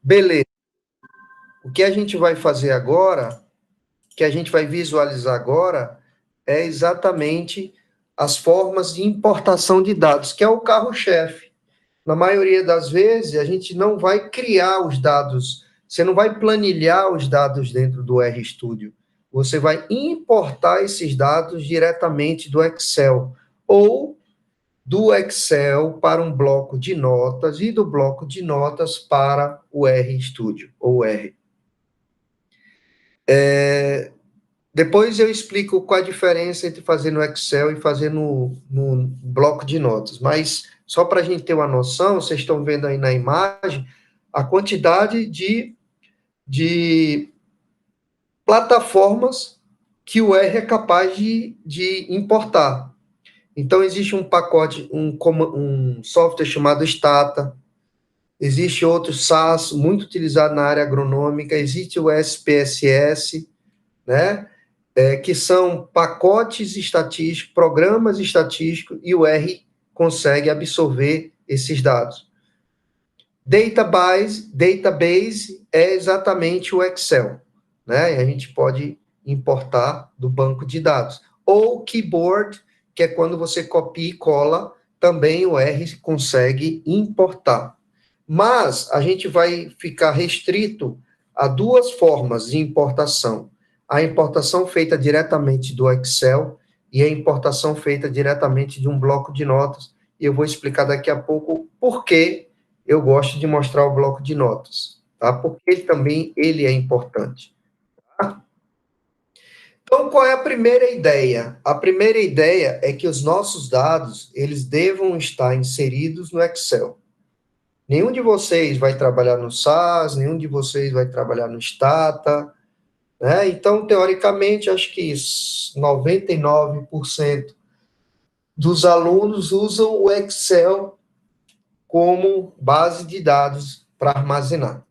Beleza. O que a gente vai fazer agora, que a gente vai visualizar agora, é exatamente as formas de importação de dados, que é o carro-chefe. Na maioria das vezes, a gente não vai criar os dados, você não vai planilhar os dados dentro do RStudio. Você vai importar esses dados diretamente do Excel, ou do Excel para um bloco de notas, e do bloco de notas para o RStudio, ou R. Depois eu explico qual a diferença entre fazer no Excel e fazer no bloco de notas. Mas, só para a gente ter uma noção, vocês estão vendo aí na imagem a quantidade de plataformas que o R é capaz de importar. Então, existe um pacote, um software chamado Stata, existe outro SAS, muito utilizado na área agronômica, existe o SPSS, né? Que são pacotes estatísticos, programas estatísticos, e o R consegue absorver esses dados. Database é exatamente o Excel, né? E a gente pode importar do banco de dados. Ou keyboard, que é quando você copia e cola, também o R consegue importar. Mas a gente vai ficar restrito a duas formas de importação: a importação feita diretamente do Excel e a importação feita diretamente de um bloco de notas. E eu vou explicar daqui a pouco por que eu gosto de mostrar o bloco de notas, tá? Porque ele é importante. Tá? Então, qual é a primeira ideia? A primeira ideia é que os nossos dados, eles devam estar inseridos no Excel. Nenhum de vocês vai trabalhar no SAS, nenhum de vocês vai trabalhar no Stata, né? Então, teoricamente, acho que 99% dos alunos usam o Excel como base de dados para armazenar.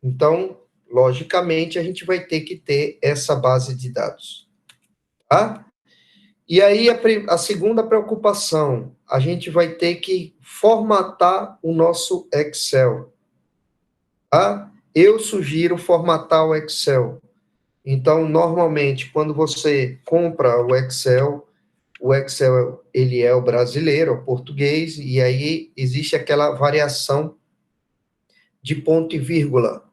Então, logicamente, a gente vai ter que ter essa base de dados. Tá? E aí, a segunda preocupação, a gente vai ter que formatar o nosso Excel. Tá? Eu sugiro formatar o Excel. Então, normalmente, quando você compra o Excel, ele é o brasileiro, o português, e aí existe aquela variação de ponto e vírgula,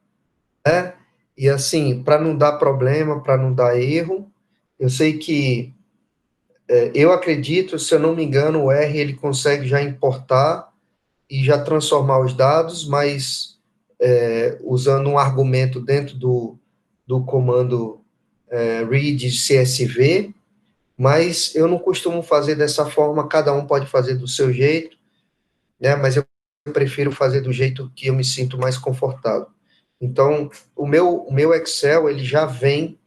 né? E assim, para não dar problema, para não dar erro, eu sei que, eu acredito, se eu não me engano, o R ele consegue já importar e já transformar os dados, mas usando um argumento dentro do comando read CSV, mas eu não costumo fazer dessa forma, cada um pode fazer do seu jeito, né? Mas eu prefiro fazer do jeito que eu me sinto mais confortável. Então, o meu Excel, ele já vem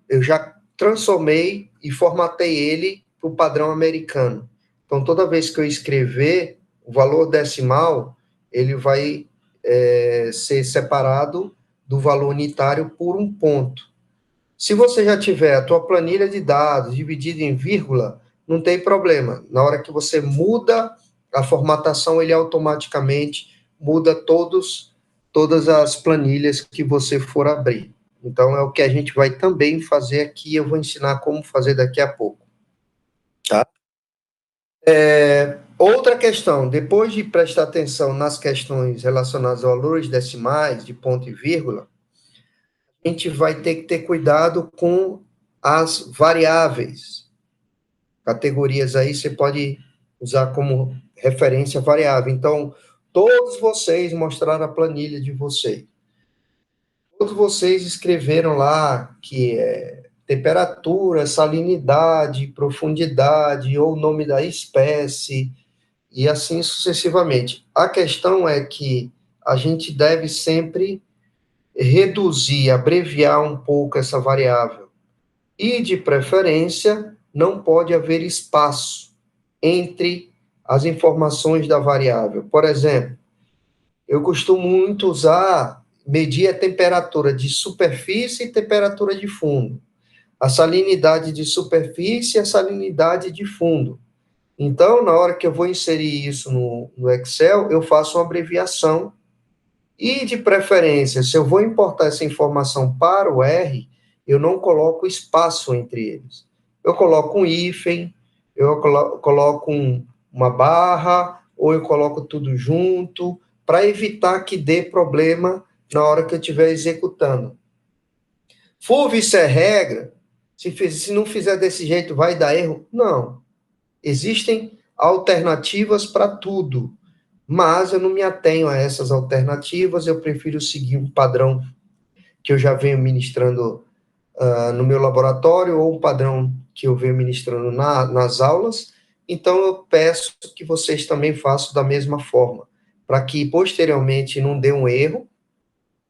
eu já transformei e formatei ele para o padrão americano. Então, toda vez que eu escrever, o valor decimal, ele vai ser separado do valor unitário por um ponto. Se você já tiver a tua planilha de dados dividida em vírgula, não tem problema. Na hora que você muda a formatação, ele automaticamente muda todas as planilhas que você for abrir. Então, é o que a gente vai também fazer aqui, eu vou ensinar como fazer daqui a pouco. Tá? Outra questão, depois de prestar atenção nas questões relacionadas a valores decimais, de ponto e vírgula, a gente vai ter que ter cuidado com as variáveis. Categorias aí você pode usar como referência variável. Então, todos vocês mostraram a planilha de vocês. Todos vocês escreveram lá que é temperatura, salinidade, profundidade, ou nome da espécie, e assim sucessivamente. A questão é que a gente deve sempre reduzir, abreviar um pouco essa variável. E, de preferência, não pode haver espaço entre as informações da variável. Por exemplo, eu costumo muito medir a temperatura de superfície e temperatura de fundo, a salinidade de superfície e a salinidade de fundo. Então, na hora que eu vou inserir isso no Excel, eu faço uma abreviação E, de preferência, se eu vou importar essa informação para o R, eu não coloco espaço entre eles. Eu coloco um hífen, eu coloco uma barra, ou eu coloco tudo junto, para evitar que dê problema na hora que eu estiver executando. For vice regra, se não fizer desse jeito, vai dar erro? Não. Existem alternativas para tudo, mas eu não me atenho a essas alternativas, eu prefiro seguir um padrão que eu já venho ministrando no meu laboratório, ou um padrão que eu venho ministrando nas aulas. Então, eu peço que vocês também façam da mesma forma, para que posteriormente não dê um erro,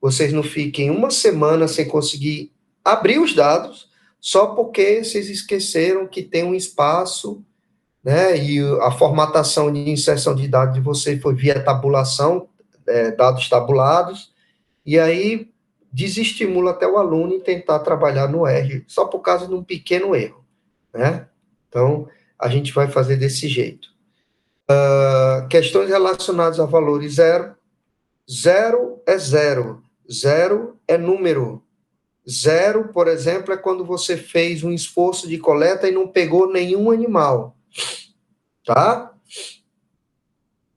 vocês não fiquem uma semana sem conseguir abrir os dados, só porque vocês esqueceram que tem um espaço, né, e a formatação de inserção de dados de vocês foi via tabulação, dados tabulados, e aí desestimula até o aluno em tentar trabalhar no R, só por causa de um pequeno erro, né? Então, a gente vai fazer desse jeito. Questões relacionadas a valores zero. Zero é zero. Zero é número. Zero, por exemplo, é quando você fez um esforço de coleta e não pegou nenhum animal, tá?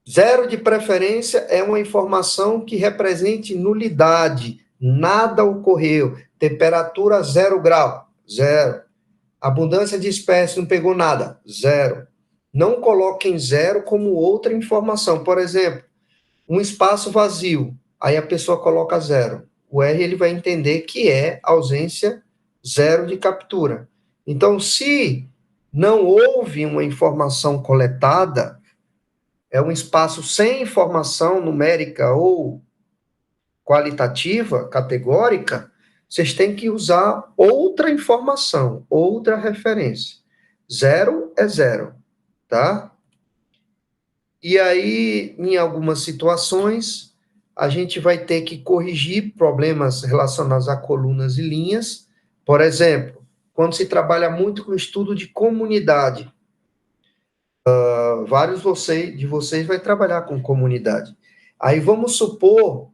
Zero de preferência é uma informação que represente nulidade, nada ocorreu. Temperatura 0 grau, zero. Abundância de espécies, não pegou nada, zero. Não coloquem zero como outra informação. Por exemplo, um espaço vazio, aí a pessoa coloca zero. O R ele vai entender que é ausência zero de captura. Então, se não houve uma informação coletada, é um espaço sem informação numérica ou qualitativa, categórica, vocês têm que usar outra informação, outra referência. Zero é zero, tá? E aí, em algumas situações, a gente vai ter que corrigir problemas relacionados a colunas e linhas. Por exemplo, quando se trabalha muito com estudo de comunidade, vários de vocês vai trabalhar com comunidade. Aí vamos supor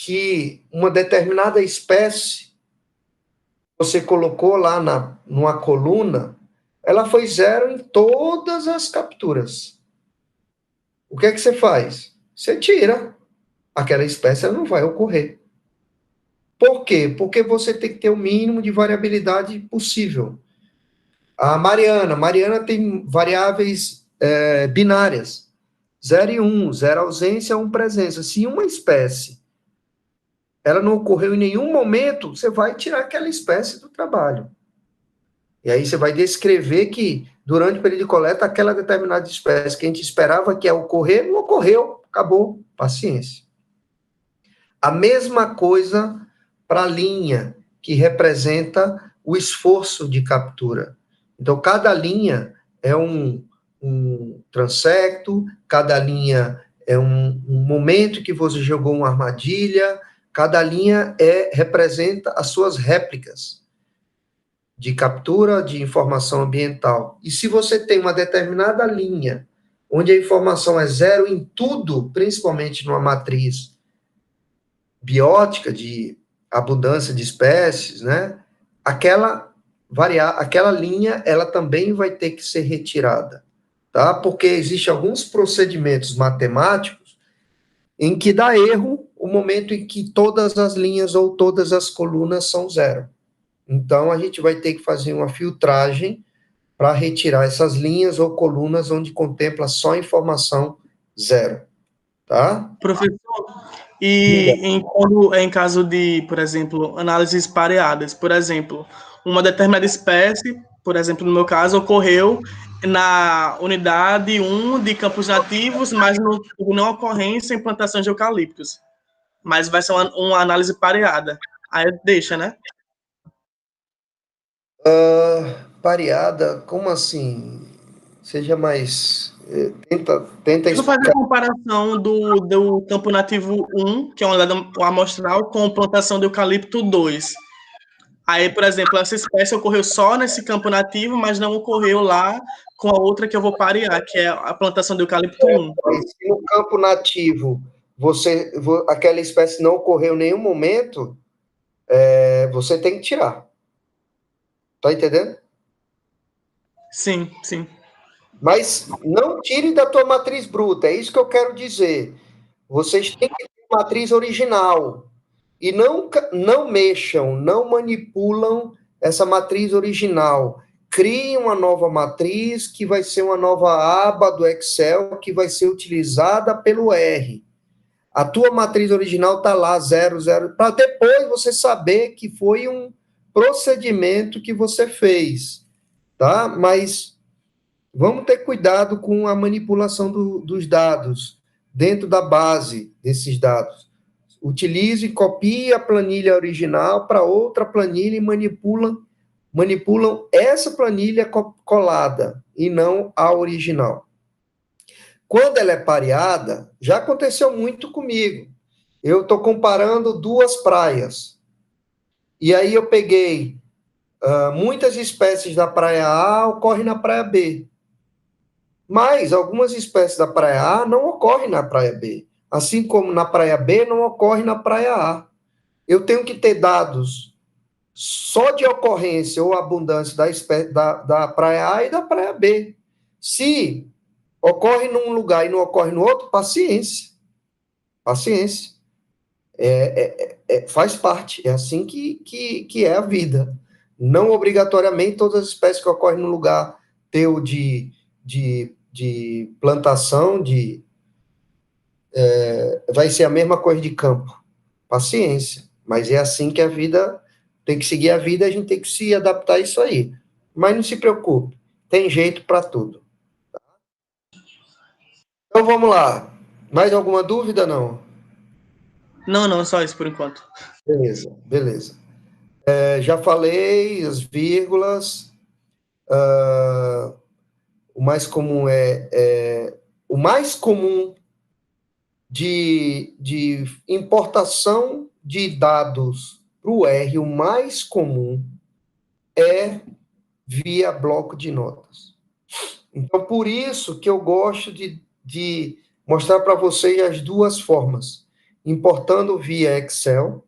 que uma determinada espécie você colocou lá numa coluna, ela foi zero em todas as capturas. O que é que você faz? Você tira. Aquela espécie ela não vai ocorrer. Por quê? Porque você tem que ter o mínimo de variabilidade possível. A Mariana tem variáveis binárias. 0 e 1, 0 ausência, 1 presença. Se uma espécie ela não ocorreu em nenhum momento, você vai tirar aquela espécie do trabalho. E aí você vai descrever que, durante o período de coleta, aquela determinada espécie que a gente esperava que ia ocorrer, não ocorreu, acabou, paciência. A mesma coisa para a linha, que representa o esforço de captura. Então, cada linha é um transecto, cada linha é um momento que você jogou uma armadilha, cada linha representa as suas réplicas de captura de informação ambiental. E se você tem uma determinada linha, onde a informação é zero em tudo, principalmente numa matriz biótica de abundância de espécies, né? Aquela linha, ela também vai ter que ser retirada, tá? Porque existem alguns procedimentos matemáticos em que dá erro o momento em que todas as linhas ou todas as colunas são zero. Então, a gente vai ter que fazer uma filtragem para retirar essas linhas ou colunas onde contempla só informação zero, tá? Professor, e quando em caso de, por exemplo, análises pareadas, por exemplo, uma determinada espécie, por exemplo, no meu caso, ocorreu na unidade 1 de campos nativos, mas não ocorrência em plantação de eucaliptos. Mas vai ser uma análise pareada. Aí deixa, né? Pareada, como assim? Seja mais. Tenta Deixa eu fazer a explicar. comparação do campo nativo 1, que é uma unidade amostral, com plantação de eucalipto 2. Aí, por exemplo, essa espécie ocorreu só nesse campo nativo, mas não ocorreu lá com a outra que eu vou parear, que é a plantação de eucalipto 1. Se no campo nativo aquela espécie não ocorreu em nenhum momento, você tem que tirar. Tá entendendo? Sim, sim. Mas não tire da tua matriz bruta, é isso que eu quero dizer. Vocês têm que ter matriz original. E não mexam, não manipulam essa matriz original. Criem uma nova matriz, que vai ser uma nova aba do Excel, que vai ser utilizada pelo R. A tua matriz original está lá, 00, para depois você saber que foi um procedimento que você fez, tá? Mas vamos ter cuidado com a manipulação dos dados dentro da base desses dados. Utilize e copie a planilha original para outra planilha e manipulam essa planilha colada e não a original. Quando ela é pareada, já aconteceu muito comigo. Eu estou comparando duas praias. E aí eu peguei muitas espécies da praia A ocorrem na praia B. Mas algumas espécies da praia A não ocorrem na praia B. Assim como na praia B não ocorre na praia A. Eu tenho que ter dados só de ocorrência ou abundância da praia A e da praia B. Se ocorre num lugar e não ocorre no outro, paciência. Paciência. Faz parte. É assim que é a vida. Não obrigatoriamente todas as espécies que ocorrem no lugar teu de plantação, vai ser a mesma coisa de campo. Paciência. Mas é assim que a vida tem que seguir a vida, a gente tem que se adaptar a isso aí. Mas não se preocupe, tem jeito para tudo. Então vamos lá. Mais alguma dúvida, não? Não, só isso por enquanto. Beleza, beleza. Já falei as vírgulas. O mais comum o mais comum de importação de dados para o R, o mais comum é via bloco de notas. Então, por isso que eu gosto de mostrar para vocês as duas formas, importando via Excel,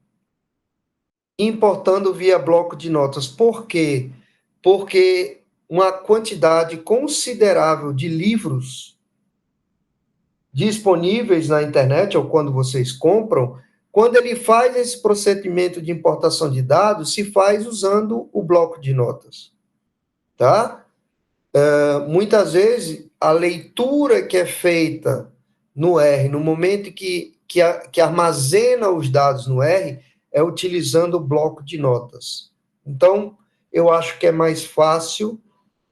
importando via bloco de notas. Por quê? Porque uma quantidade considerável de livros disponíveis na internet, ou quando vocês compram, quando ele faz esse procedimento de importação de dados, se faz usando o bloco de notas, tá? Muitas vezes, a leitura que é feita no R, no momento que armazena os dados no R, é utilizando o bloco de notas. Então, eu acho que é mais fácil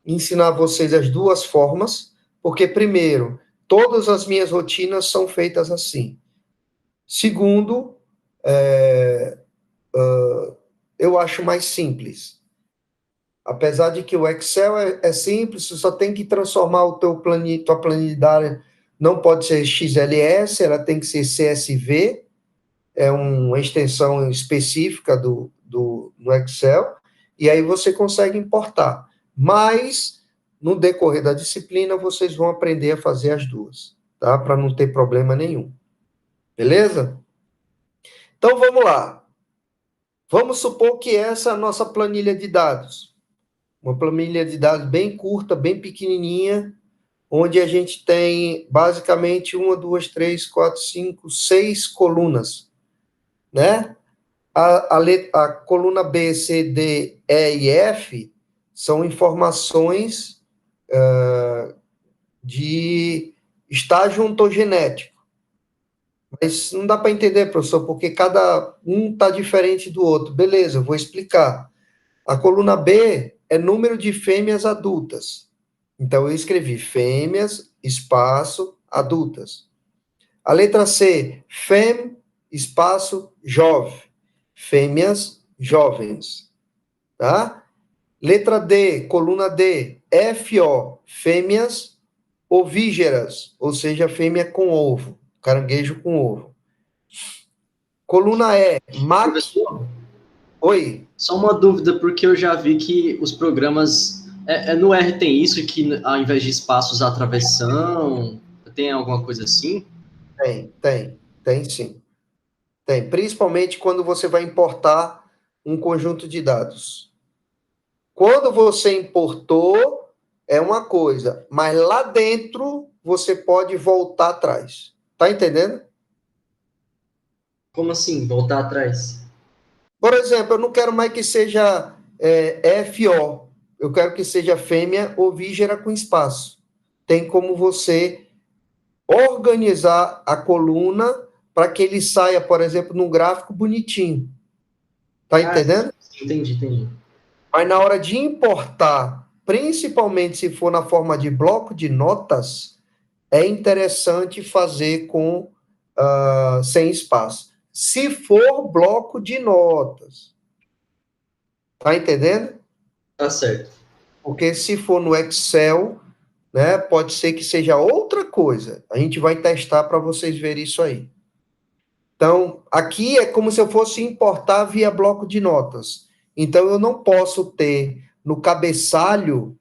ensinar vocês as duas formas, porque, primeiro, todas as minhas rotinas são feitas assim. Segundo, eu acho mais simples. Apesar de que o Excel é simples, você só tem que transformar tua planilha, não pode ser XLS, ela tem que ser CSV, é uma extensão específica no Excel, e aí você consegue importar. Mas, no decorrer da disciplina, vocês vão aprender a fazer as duas, tá? Para não ter problema nenhum. Beleza? Então, vamos lá. Vamos supor que essa é a nossa planilha de dados. Uma planilha de dados bem curta, bem pequenininha, onde a gente tem basicamente 1, 2, 3, 4, 5, 6 colunas, né? A coluna B, C, D, E e F são informações de estágio ontogenético. Mas não dá para entender, professor, porque cada um está diferente do outro. Beleza, eu vou explicar. A coluna B é número de fêmeas adultas. Então, eu escrevi fêmeas, espaço, adultas. A letra C, fem, espaço, jovem. Fêmeas, jovens. Tá? Letra D, coluna D, FO, fêmeas ovígeras, ou seja, fêmea com ovo, caranguejo com ovo. Coluna E, max... Oi? Só uma dúvida, porque eu já vi que os programas... no R tem isso, que ao invés de espaços, a travessão... Tem alguma coisa assim? Tem. Tem sim. Tem, principalmente quando você vai importar um conjunto de dados. Quando você importou, é uma coisa, mas lá dentro você pode voltar atrás. Tá entendendo? Como assim, voltar atrás? Por exemplo, eu não quero mais que seja FO. Eu quero que seja fêmea ovígera com espaço. Tem como você organizar a coluna para que ele saia, por exemplo, num gráfico bonitinho. Tá Ah, entendendo? entendi. Mas na hora de importar, principalmente se for na forma de bloco de notas, é interessante fazer com sem espaço. Se for bloco de notas, tá entendendo? Tá certo. Porque se for no Excel, né, pode ser que seja outra coisa. A gente vai testar para vocês verem isso aí. Então, aqui é como se eu fosse importar via bloco de notas. Então, eu não posso ter no cabeçalho,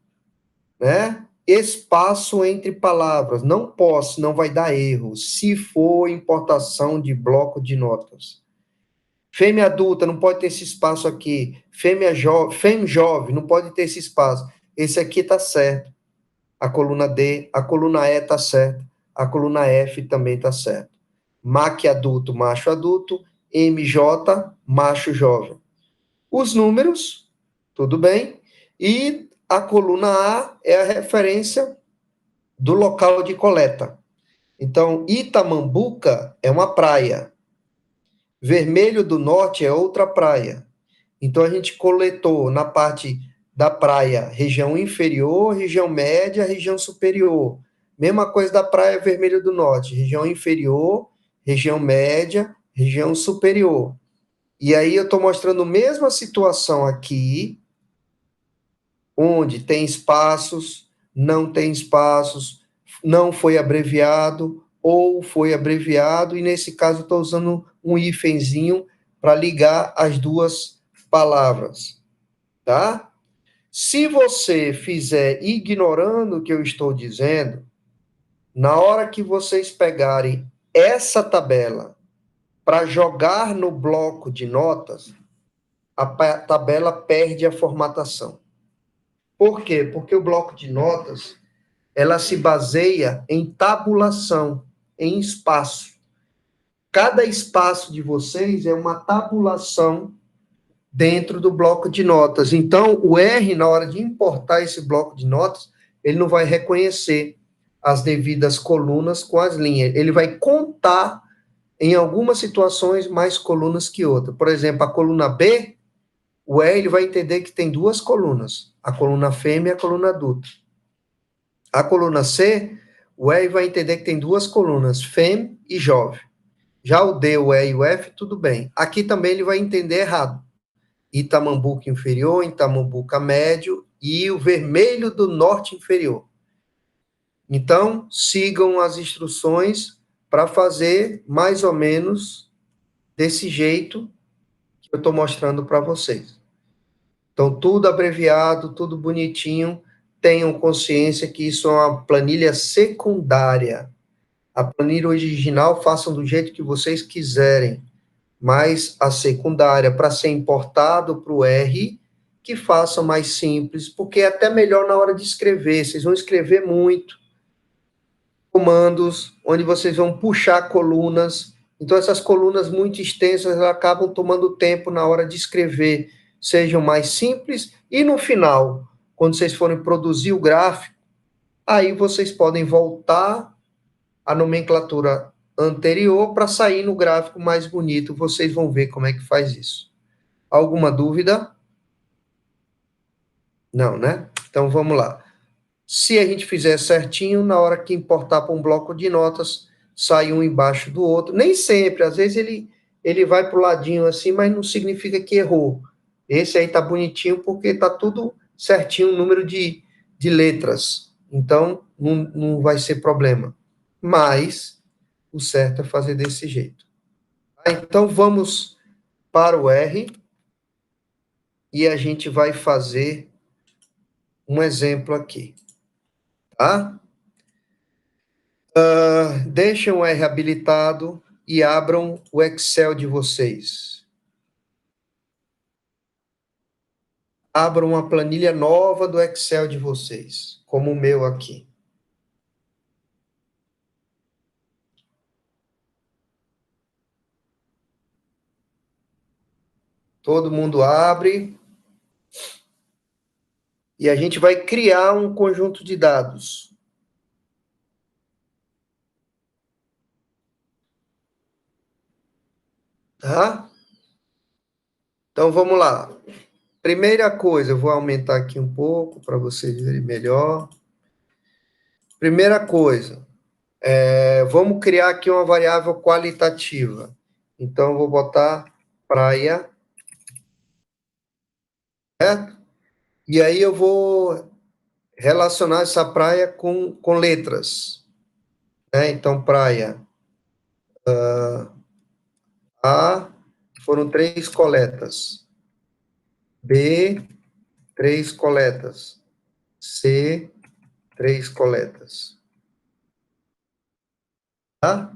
né, espaço entre palavras. Não posso, não vai dar erro. Se for importação de bloco de notas. Fêmea adulta não pode ter esse espaço aqui. Fêmea jovem não pode ter esse espaço. Esse aqui está certo. A coluna D, a coluna E está certa. A coluna F também está certa. MAC adulto, macho adulto. MJ, macho jovem. Os números, tudo bem. E a coluna A é a referência do local de coleta. Então, Itamambuca é uma praia. Vermelho do Norte é outra praia. Então, a gente coletou na parte da praia, região inferior, região média, região superior. Mesma coisa da praia Vermelho do Norte, região inferior, região média, região superior. E aí eu estou mostrando a mesma situação aqui, onde tem espaços, não tem espaços, não foi abreviado, ou foi abreviado, e nesse caso estou usando um hífenzinho para ligar as duas palavras, tá? Se você fizer ignorando o que eu estou dizendo, na hora que vocês pegarem essa tabela para jogar no bloco de notas, a tabela perde a formatação. Por quê? Porque o bloco de notas, ela se baseia em tabulação, em espaço. Cada espaço de vocês é uma tabulação dentro do bloco de notas. Então, o R, na hora de importar esse bloco de notas, ele não vai reconhecer as devidas colunas com as linhas. Ele vai contar, em algumas situações, mais colunas que outras. Por exemplo, a coluna B, o R ele vai entender que tem duas colunas, a coluna fêmea e a coluna adulta. A coluna C, o R vai entender que tem duas colunas, fêmea e jovem. Já o D, o E e o F, tudo bem. Aqui também ele vai entender errado. Itamambuca inferior, Itamambuca médio e o Vermelho do Norte inferior. Então, sigam as instruções para fazer mais ou menos desse jeito que eu estou mostrando para vocês. Então, tudo abreviado, tudo bonitinho. Tenham consciência que isso é uma planilha secundária. A planilha original façam do jeito que vocês quiserem, mas a secundária, para ser importado para o R, que façam mais simples, porque é até melhor na hora de escrever. Vocês vão escrever muito. Comandos, onde vocês vão puxar colunas. Então, essas colunas muito extensas acabam tomando tempo na hora de escrever. Sejam mais simples. E no final, quando vocês forem produzir o gráfico, aí vocês podem voltar à nomenclatura anterior para sair no gráfico mais bonito. Vocês vão ver como é que faz isso. Alguma dúvida? Não, né? Então, vamos lá. Se a gente fizer certinho, na hora que importar para um bloco de notas, sai um embaixo do outro. Nem sempre, às vezes ele vai para o ladinho assim, mas não significa que errou. Esse aí tá bonitinho porque tá tudo certinho o número de letras. Então, não vai ser problema. Mas o certo é fazer desse jeito. Então, vamos para o R e a gente vai fazer um exemplo aqui. Tá? Deixa o R habilitado, e abram o Excel de vocês. Abram uma planilha nova do Excel de vocês, como o meu aqui. Todo mundo abre. E a gente vai criar um conjunto de dados. Tá? Então, vamos lá. Primeira coisa, eu vou aumentar aqui um pouco para vocês verem melhor. Primeira coisa, vamos criar aqui uma variável qualitativa. Então, eu vou botar praia, certo? E aí eu vou relacionar essa praia com letras. Né? Então, praia A, foram 3 coletas. B, 3 coletas. C, 3 coletas. Tá?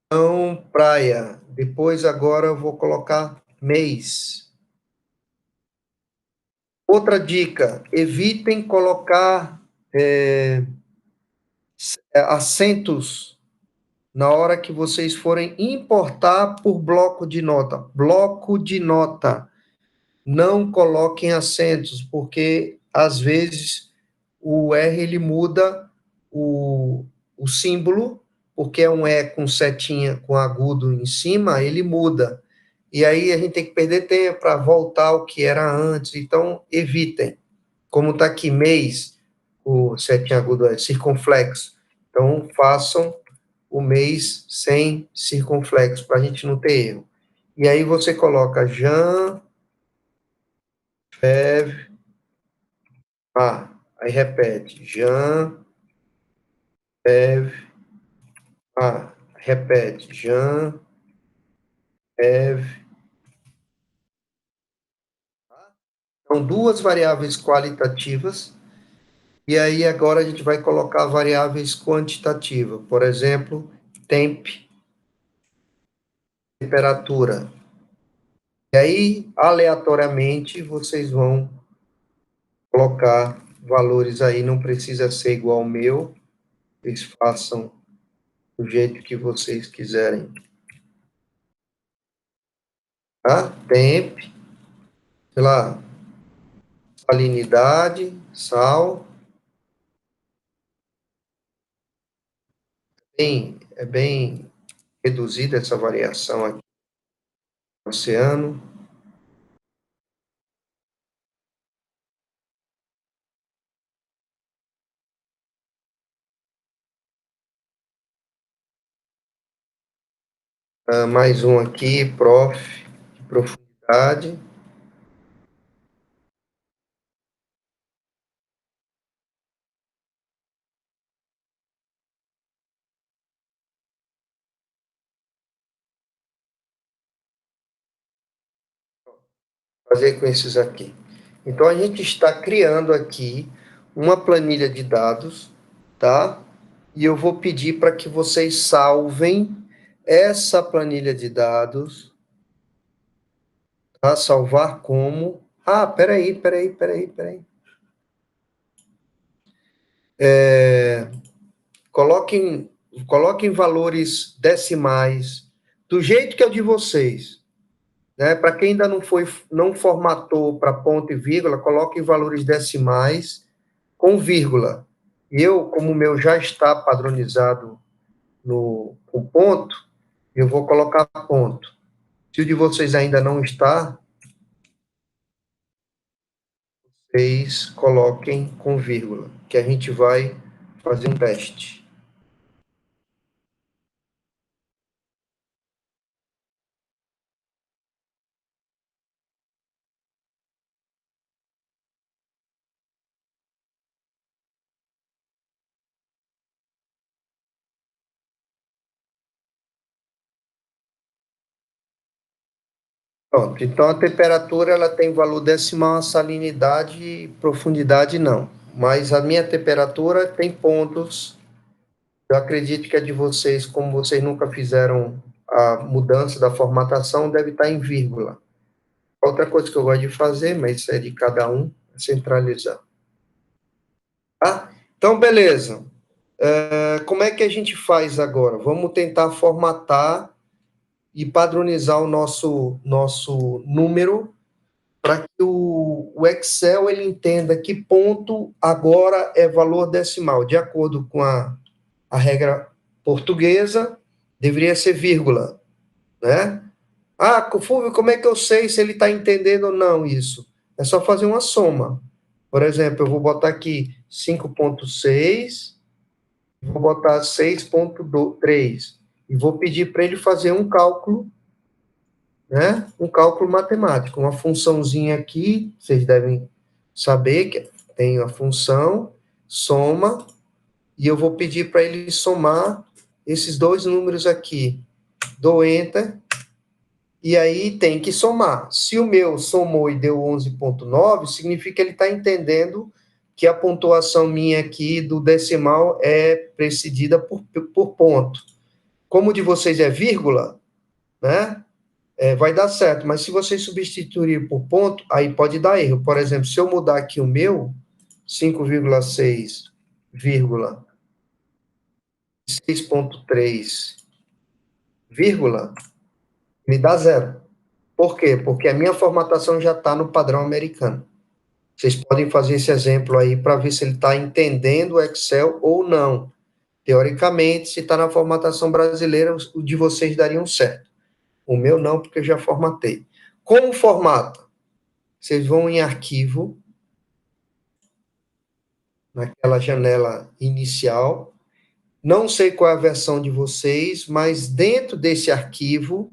Então, praia. Depois, agora, eu vou colocar mês. Outra dica, evitem colocar acentos na hora que vocês forem importar por bloco de nota. Bloco de nota. Não coloquem acentos, porque, às vezes, o R ele muda o símbolo, porque é um E com setinha, com agudo em cima, ele muda. E aí a gente tem que perder tempo para voltar ao que era antes. Então, evitem. Como está aqui mês, o setinha agudo é circunflexo. Então, façam o mês sem circunflexo, para a gente não ter erro. E aí você coloca Jan, Fev, aí repete, Jan, Fev, repete, Jan, Fev. São 2 variáveis qualitativas, e aí agora a gente vai colocar variáveis quantitativas. Por exemplo, temp, temperatura. E aí, aleatoriamente, vocês vão colocar valores aí, não precisa ser igual ao meu, vocês façam do jeito que vocês quiserem. Tá? Temp, sei lá, salinidade, sal. É bem reduzida essa variação aqui no oceano. Mais um aqui, profundidade. Fazer com esses aqui. Então, a gente está criando aqui uma planilha de dados, tá? E eu vou pedir para que vocês salvem essa planilha de dados, tá? Salvar como... peraí. Coloquem valores decimais, do jeito que é o de vocês. Né? Para quem ainda não formatou para ponto e vírgula, coloquem valores decimais com vírgula. Como o meu já está padronizado com ponto, eu vou colocar ponto. Se o de vocês ainda não está, vocês coloquem com vírgula, que a gente vai fazer um teste. Pronto, então a temperatura ela tem valor decimal, a salinidade e profundidade não. Mas a minha temperatura tem pontos Eu acredito que a de vocês, como vocês nunca fizeram a mudança da formatação, deve estar em vírgula. Outra coisa que eu gosto de fazer, mas isso é de cada um, é centralizar. Tá? Então, beleza. Como é que a gente faz agora? Vamos tentar formatar e padronizar o nosso número para que o Excel ele entenda que ponto agora é valor decimal. De acordo com a regra portuguesa, deveria ser vírgula, né? Ah, Fulvio, como é que eu sei se ele está entendendo ou não isso? É só fazer uma soma. Por exemplo, eu vou botar aqui 5,6, vou botar 6,3 e vou pedir para ele fazer um cálculo, né? Um cálculo matemático, uma funçãozinha aqui, vocês devem saber que tem a função, soma, e eu vou pedir para ele somar esses dois números aqui. Dou Enter, e aí tem que somar. Se o meu somou e deu 11,9, significa que ele está entendendo que a pontuação minha aqui do decimal é precedida por ponto. Como o de vocês é vírgula, né? Vai dar certo, mas se vocês substituir por ponto, aí pode dar erro. Por exemplo, se eu mudar aqui o meu, 5,6, 6,3, vírgula, me dá zero. Por quê? Porque a minha formatação já está no padrão americano. Vocês podem fazer esse exemplo aí para ver se ele está entendendo o Excel ou não. Teoricamente, se está na formatação brasileira, o de vocês dariam certo. O meu não, porque eu já formatei. Como formata? Vocês vão em arquivo, naquela janela inicial. Não sei qual é a versão de vocês, mas dentro desse arquivo,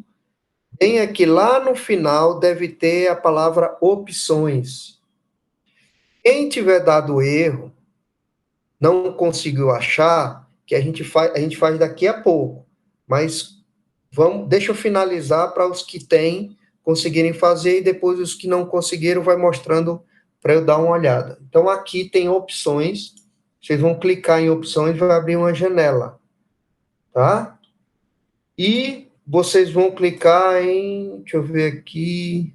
tem aqui lá no final, deve ter a palavra opções. Quem tiver dado erro, não conseguiu achar, que a gente faz daqui a pouco. Mas deixa eu finalizar para os que têm conseguirem fazer, e depois os que não conseguiram vai mostrando para eu dar uma olhada. Então, aqui tem opções, vocês vão clicar em opções, vai abrir uma janela, tá? E vocês vão clicar em, deixa eu ver aqui,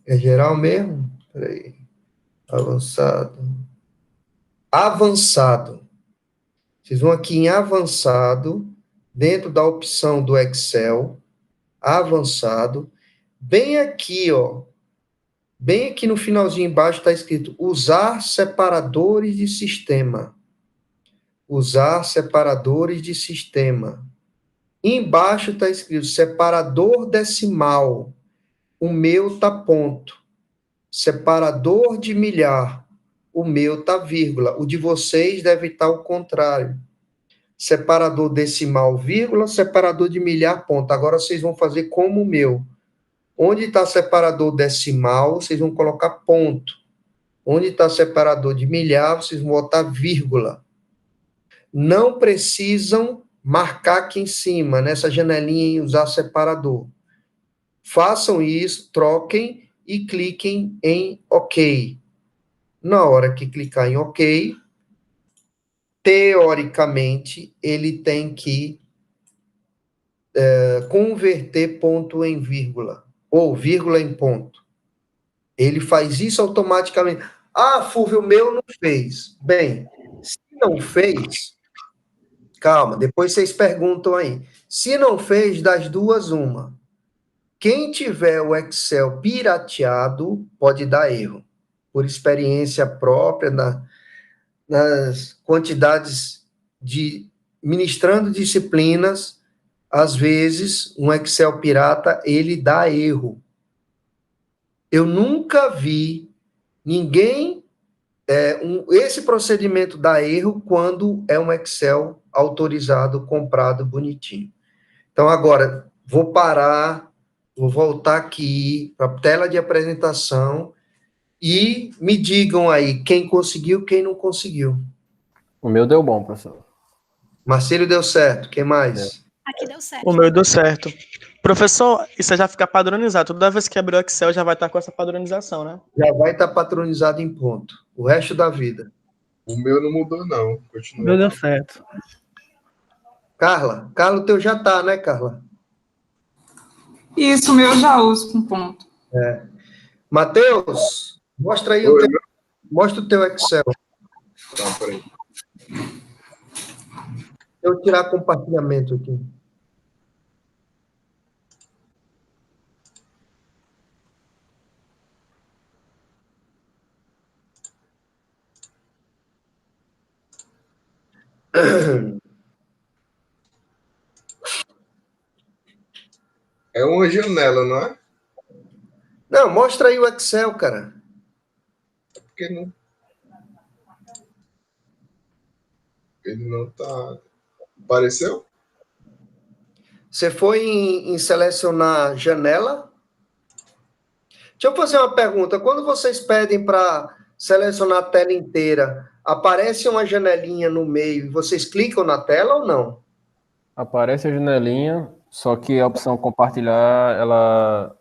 é geral mesmo? Peraí, avançado. Vocês vão aqui em avançado, dentro da opção do Excel, avançado, bem aqui, ó, bem aqui no finalzinho embaixo está escrito usar separadores de sistema. Usar separadores de sistema. Embaixo está escrito separador decimal. O meu tá ponto. Separador de milhar. O meu tá vírgula. O de vocês deve estar ao contrário. Separador decimal, vírgula, separador de milhar, ponto. Agora vocês vão fazer como o meu. Onde está separador decimal, vocês vão colocar ponto. Onde está separador de milhar, vocês vão botar vírgula. Não precisam marcar aqui em cima, nessa janelinha em usar separador. Façam isso, troquem e cliquem em OK. Na hora que clicar em OK, teoricamente, ele tem que converter ponto em vírgula, ou vírgula em ponto. Ele faz isso automaticamente. Ah, Fulvio, o meu não fez. Bem, se não fez, calma, depois vocês perguntam aí. Se não fez, das duas, uma. Quem tiver o Excel pirateado, pode dar erro. Por experiência própria, nas quantidades de ministrando disciplinas, às vezes, um Excel pirata, ele dá erro. Eu nunca vi ninguém... esse procedimento dá erro quando é um Excel autorizado, comprado, bonitinho. Então, agora, vou parar, vou voltar aqui para a tela de apresentação e me digam aí quem conseguiu, quem não conseguiu. O meu deu bom, professor. Marcelo deu certo, quem mais? Aqui deu certo. O meu deu certo. Professor, isso já fica padronizado. Toda vez que abrir o Excel já vai estar com essa padronização, né? Já vai estar patronizado em ponto. O resto da vida. O meu não mudou, não. O Continua. meu deu certo. Carla, o teu já tá, né, Carla? Isso, o meu eu já uso com ponto. Matheus, mostra aí mostra o teu Excel. Tá, peraí. Eu tirar compartilhamento aqui. É uma janela, não é? Não, mostra aí o Excel, cara. Porque não. Ele não tá. Apareceu? Você foi em selecionar janela? Deixa eu fazer uma pergunta. Quando vocês pedem para selecionar a tela inteira, aparece uma janelinha no meio e vocês clicam na tela ou não? Aparece a janelinha, só que a opção compartilhar, ela...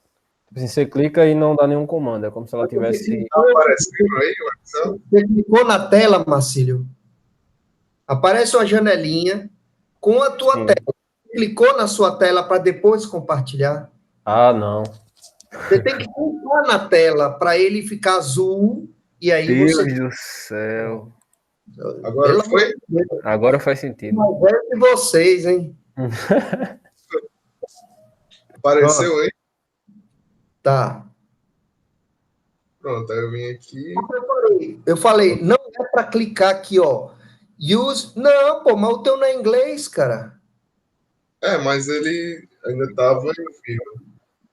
Assim, você clica e não dá nenhum comando. É como se ela tivesse... Tá aparecendo aí o Excel? Você clicou na tela, Marcílio? Aparece uma janelinha com a tua Sim. tela. Clicou na sua tela para depois compartilhar? Ah, não. Você tem que clicar na tela para ele ficar azul e aí Deus você... do céu. Agora foi? Agora faz sentido. Mas é de vocês, hein? Apareceu aí? Tá. Pronto, aí eu vim aqui. Eu falei, não é para clicar aqui, ó. Use. Não, pô, mas o teu não é inglês, cara. É, mas ele ainda tava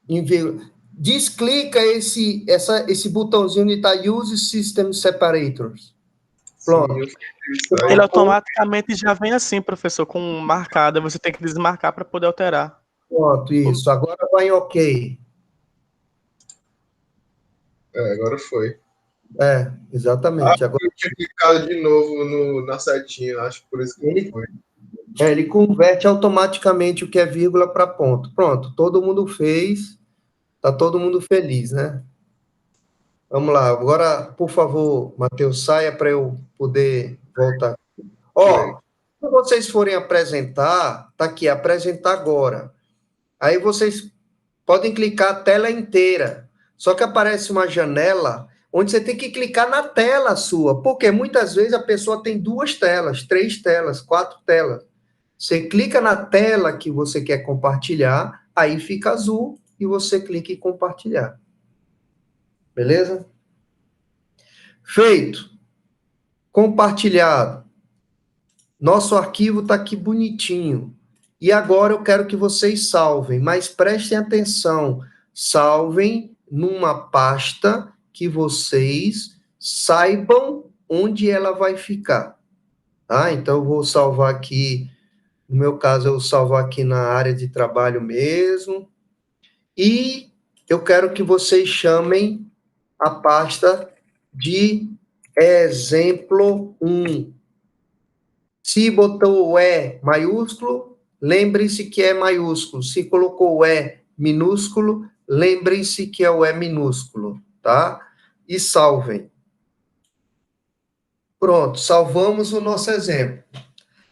em vírgula. Desclica esse botãozinho de tá Use System Separators. Pronto. Sim, eu fiz isso aí. Ele automaticamente já vem assim, professor, com marcada. Você tem que desmarcar para poder alterar. Pronto, isso. Agora vai em OK. É, agora foi. É, exatamente. Agora Eu tinha clicado de novo na setinha, acho que por isso que não foi. ele converte automaticamente o que é vírgula para ponto. Pronto, todo mundo fez. Tá todo mundo feliz, né? Vamos lá. Agora, por favor, Matheus, saia para eu poder voltar. Ó, quando vocês forem apresentar, tá aqui, apresentar agora. Aí vocês podem clicar a tela inteira. Só que aparece uma janela onde você tem que clicar na tela sua, porque muitas vezes a pessoa tem 2 telas, 3 telas, 4 telas. Você clica na tela que você quer compartilhar, aí fica azul e você clica em compartilhar. Beleza? Feito. Compartilhado. Nosso arquivo está aqui bonitinho. E agora eu quero que vocês salvem, mas prestem atenção. Salvem numa pasta que vocês saibam onde ela vai ficar. Tá? Então, eu vou salvar aqui, no meu caso, eu vou salvar aqui na área de trabalho mesmo. E eu quero que vocês chamem a pasta de exemplo 1. Se botou o E maiúsculo, lembre-se que é maiúsculo. Se colocou o E minúsculo, lembrem-se que é o E minúsculo, tá? E salvem. Pronto, salvamos o nosso exemplo.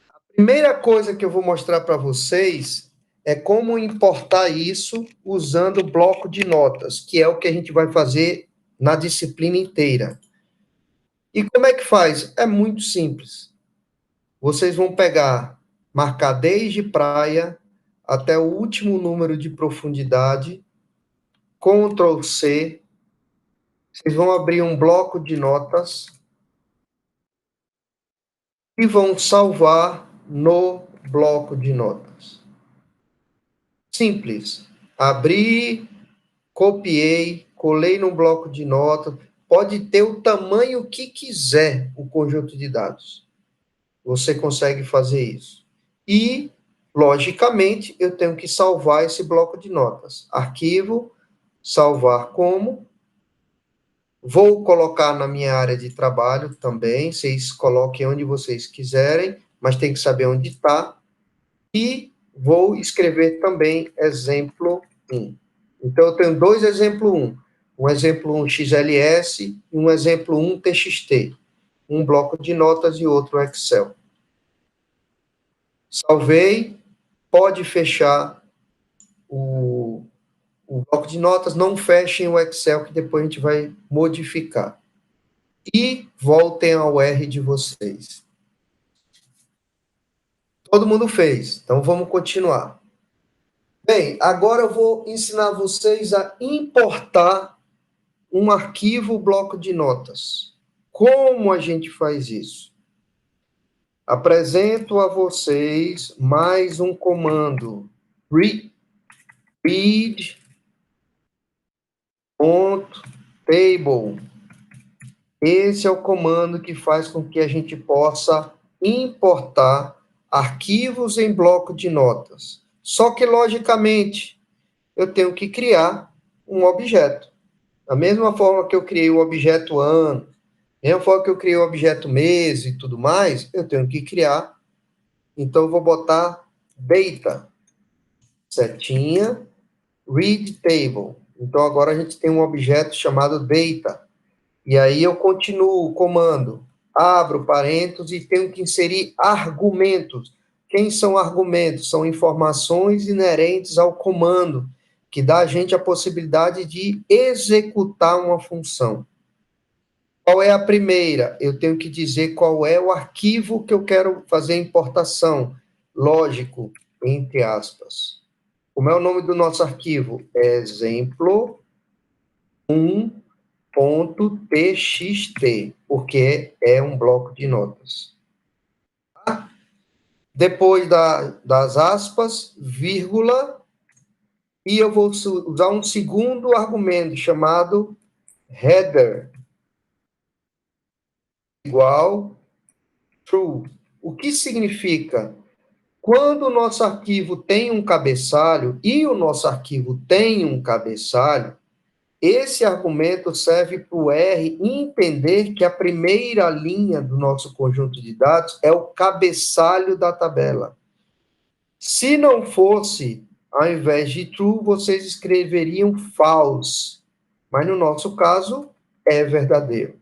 A primeira coisa que eu vou mostrar para vocês é como importar isso usando o bloco de notas, que é o que a gente vai fazer na disciplina inteira. E como é que faz? É muito simples. Vocês vão marcar desde praia até o último número de profundidade, Ctrl C, vocês vão abrir um bloco de notas e vão salvar no bloco de notas. Simples. Abri, copiei, colei no bloco de notas, pode ter o tamanho que quiser o conjunto de dados. Você consegue fazer isso. E, logicamente, eu tenho que salvar esse bloco de notas. Arquivo, salvar como. Vou colocar na minha área de trabalho também. Vocês coloquem onde vocês quiserem, mas tem que saber onde está. E vou escrever também exemplo 1. Então, eu tenho 2 exemplo 1. Um exemplo 1 XLS e um exemplo 1 TXT. Um bloco de notas e outro Excel. Salvei, pode fechar o bloco de notas, não fechem o Excel, que depois a gente vai modificar. E voltem ao R de vocês. Todo mundo fez, então vamos continuar. Bem, agora eu vou ensinar vocês a importar um arquivo bloco de notas. Como a gente faz isso? Apresento a vocês mais um comando. Read.table. Esse é o comando que faz com que a gente possa importar arquivos em bloco de notas. Só que, logicamente, eu tenho que criar um objeto. Da mesma forma que eu criei o objeto ano, da mesma forma que eu criei o objeto mês e tudo mais, eu tenho que criar. Então, eu vou botar data, setinha, read table. Então, agora a gente tem um objeto chamado data. E aí eu continuo o comando, abro parênteses e tenho que inserir argumentos. Quem são argumentos? São informações inerentes ao comando, que dá a gente a possibilidade de executar uma função. Qual é a primeira? Eu tenho que dizer qual é o arquivo que eu quero fazer a importação. Lógico, entre aspas. Como é o nome do nosso arquivo? Exemplo 1.txt, porque é um bloco de notas. Tá? Depois das aspas, vírgula, e eu vou usar um segundo argumento chamado header, igual true. O que significa? Quando o nosso arquivo tem um cabeçalho, e o nosso arquivo tem um cabeçalho, esse argumento serve para o R entender que a primeira linha do nosso conjunto de dados é o cabeçalho da tabela. Se não fosse, ao invés de true, vocês escreveriam false. Mas no nosso caso, é verdadeiro.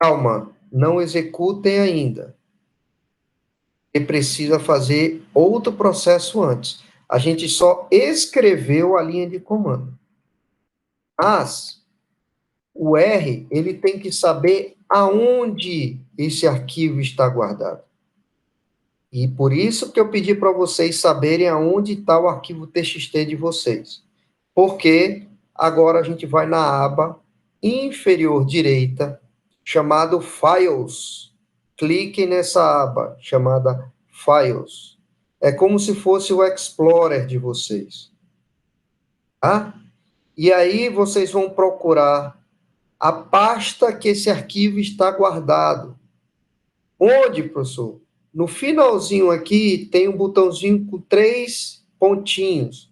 Calma, não executem ainda. Você precisa fazer outro processo antes. A gente só escreveu a linha de comando. Mas o R, ele tem que saber aonde esse arquivo está guardado. E por isso que eu pedi para vocês saberem aonde está o arquivo TXT de vocês. Porque agora a gente vai na aba inferior direita, chamado Files. Cliquem nessa aba, chamada Files. É como se fosse o Explorer de vocês. Tá? E aí vocês vão procurar a pasta que esse arquivo está guardado. Onde, professor? No finalzinho aqui tem um botãozinho com 3 pontinhos,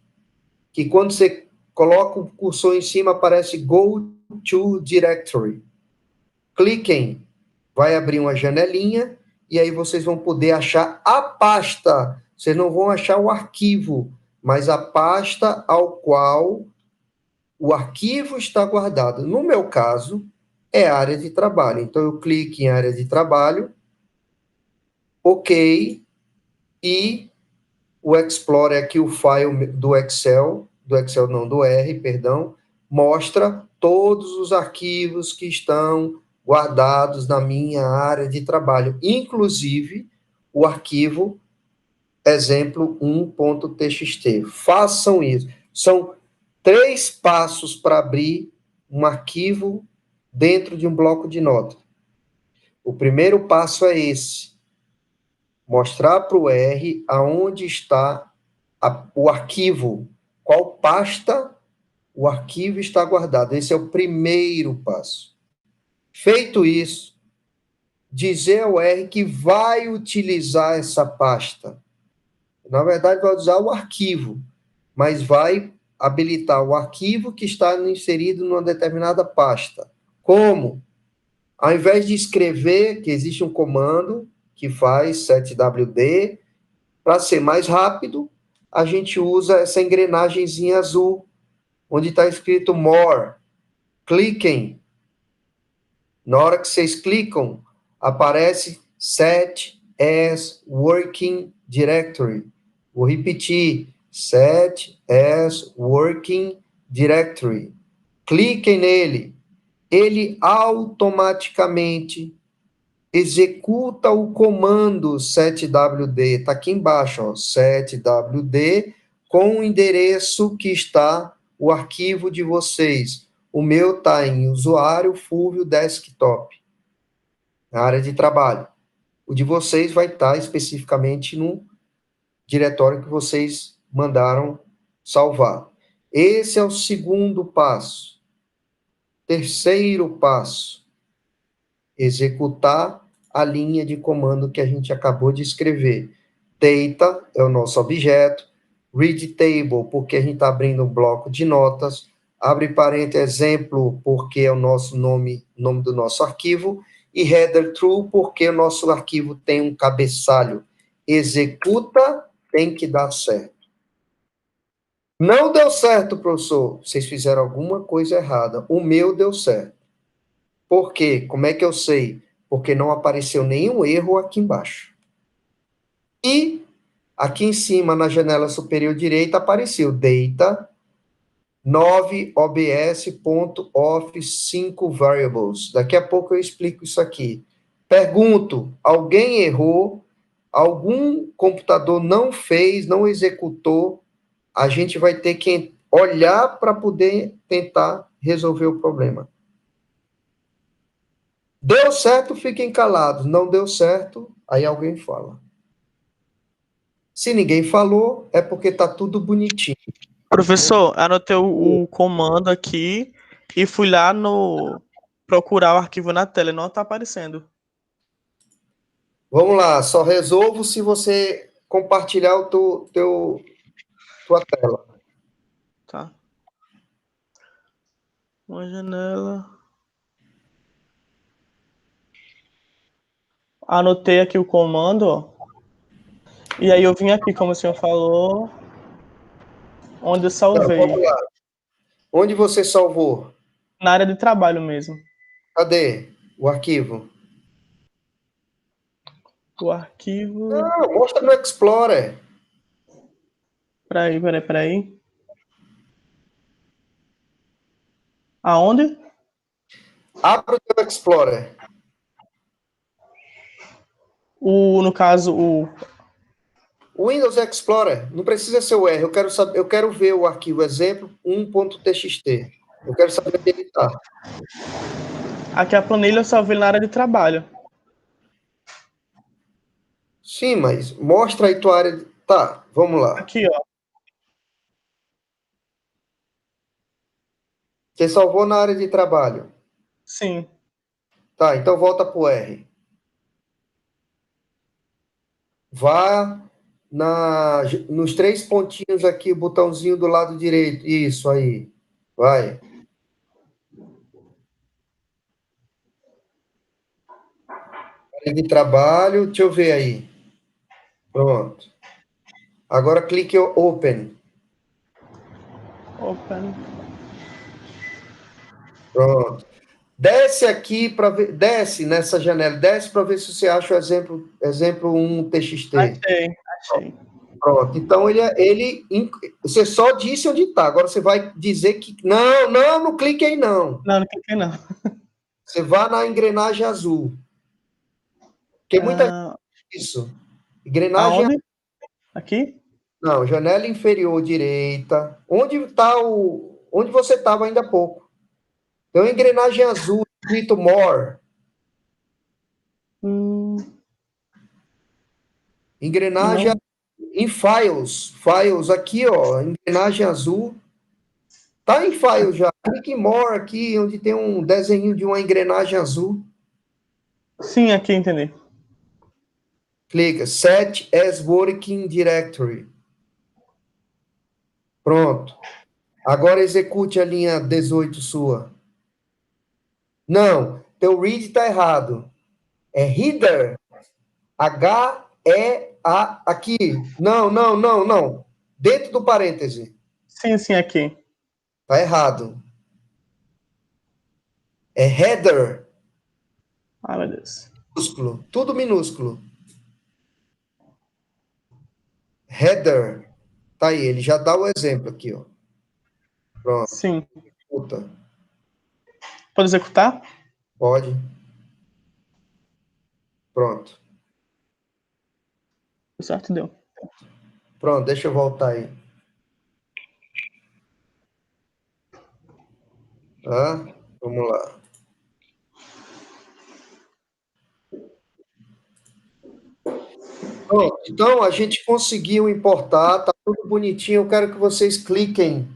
que quando você coloca o cursor em cima aparece Go to Directory. Cliquem, vai abrir uma janelinha e aí vocês vão poder achar a pasta. Vocês não vão achar o arquivo, mas a pasta ao qual o arquivo está guardado. No meu caso, é a área de trabalho. Então, eu clico em área de trabalho, OK, e o Explorer aqui, o file do Excel não, do R, perdão, mostra todos os arquivos que estão guardados na minha área de trabalho, inclusive o arquivo exemplo 1.txt. Façam isso. São 3 passos para abrir um arquivo dentro de um bloco de notas. O primeiro passo é esse. Mostrar para o R aonde está o arquivo, qual pasta o arquivo está guardado. Esse é o primeiro passo. Feito isso, dizer ao R que vai utilizar essa pasta. Na verdade, vai usar o arquivo, mas vai habilitar o arquivo que está inserido numa determinada pasta. Como? Ao invés de escrever, que existe um comando que faz setwd, para ser mais rápido, a gente usa essa engrenagemzinha azul, onde está escrito more. Cliquem. Na hora que vocês clicam, aparece set as working directory. Vou repetir, set as working directory. Cliquem nele. Ele automaticamente executa o comando setwd, está aqui embaixo, ó, setwd, com o endereço que está o arquivo de vocês. O meu está em usuário Fulvio Desktop, na área de trabalho. O de vocês vai estar especificamente no diretório que vocês mandaram salvar. Esse é o segundo passo. Terceiro passo, executar a linha de comando que a gente acabou de escrever. Data é o nosso objeto, read table, porque a gente está abrindo um bloco de notas, abre parênteses, exemplo, porque é o nosso nome do nosso arquivo, e header true, porque o nosso arquivo tem um cabeçalho. Executa, tem que dar certo. Não deu certo, professor. Vocês fizeram alguma coisa errada. O meu deu certo. Por quê? Como é que eu sei? Porque não apareceu nenhum erro aqui embaixo. E aqui em cima, na janela superior direita, apareceu data 9 obs.off 5 variables. Daqui a pouco eu explico isso aqui. Pergunto, alguém errou? Algum computador não fez, não executou? A gente vai ter que olhar para poder tentar resolver o problema. Deu certo, fiquem calados. Não deu certo, aí alguém fala. Se ninguém falou, é porque está tudo bonitinho. Professor, anotei o comando aqui e fui lá no procurar o arquivo na tela e não está aparecendo. Vamos lá, só resolvo se você compartilhar o tua tela. Tá. Uma janela. Anotei aqui o comando, ó. E aí eu vim aqui, como o senhor falou, onde eu salvei. Então, vamos lá. Onde você salvou? Na área de trabalho mesmo. Cadê o arquivo? O arquivo... Não, mostra no Explorer. Peraí. Aonde? Abra o teu Explorer. No caso, o O Windows Explorer, não precisa ser o R, eu quero ver o arquivo exemplo 1.txt. Eu quero saber onde ele está. aqui a planilha eu salvei na área de trabalho. Sim, mas mostra aí tua área. Tá, vamos lá. Aqui, ó. Você salvou na área de trabalho. Sim. Tá, então volta pro R. Vá nos 3 pontinhos aqui, o botãozinho do lado direito. Isso aí. Vai. Área de trabalho, deixa eu ver aí. Pronto. Agora clique em Open. Open. Pronto. Desce aqui para ver, desce nessa janela, desce para ver se você acha o exemplo 1.txt. Achei. Pronto. Então você só disse onde está. Agora você vai dizer que não clique aí não. Não cliquei não. Você vai na engrenagem azul. Porque muita gente isso. Engrenagem Aonde? Aqui? Não, janela inferior direita. Onde você estava ainda há pouco. Tem uma engrenagem azul escrito More. Engrenagem Não. em Files. Files aqui, ó. Engrenagem azul. Tá em Files já. Clique em More aqui, onde tem um desenho de uma engrenagem azul. Sim, aqui, entendi. Clica. Set as Working Directory. Pronto. Agora execute a linha 18 sua. Não, teu read está errado. É header. H-E-A. Aqui. Não. Dentro do parêntese. Sim, aqui. Está errado. É header. Ai, meu Deus. Minúsculo. Tudo minúsculo. header. Tá aí, ele já dá o exemplo aqui, ó. Pronto, Sim. puta. Pode executar? Pode. Pronto. Certo, deu. Pronto, deixa eu voltar aí. Tá? Vamos lá. Pronto, então a gente conseguiu importar, tá tudo bonitinho. Eu quero que vocês cliquem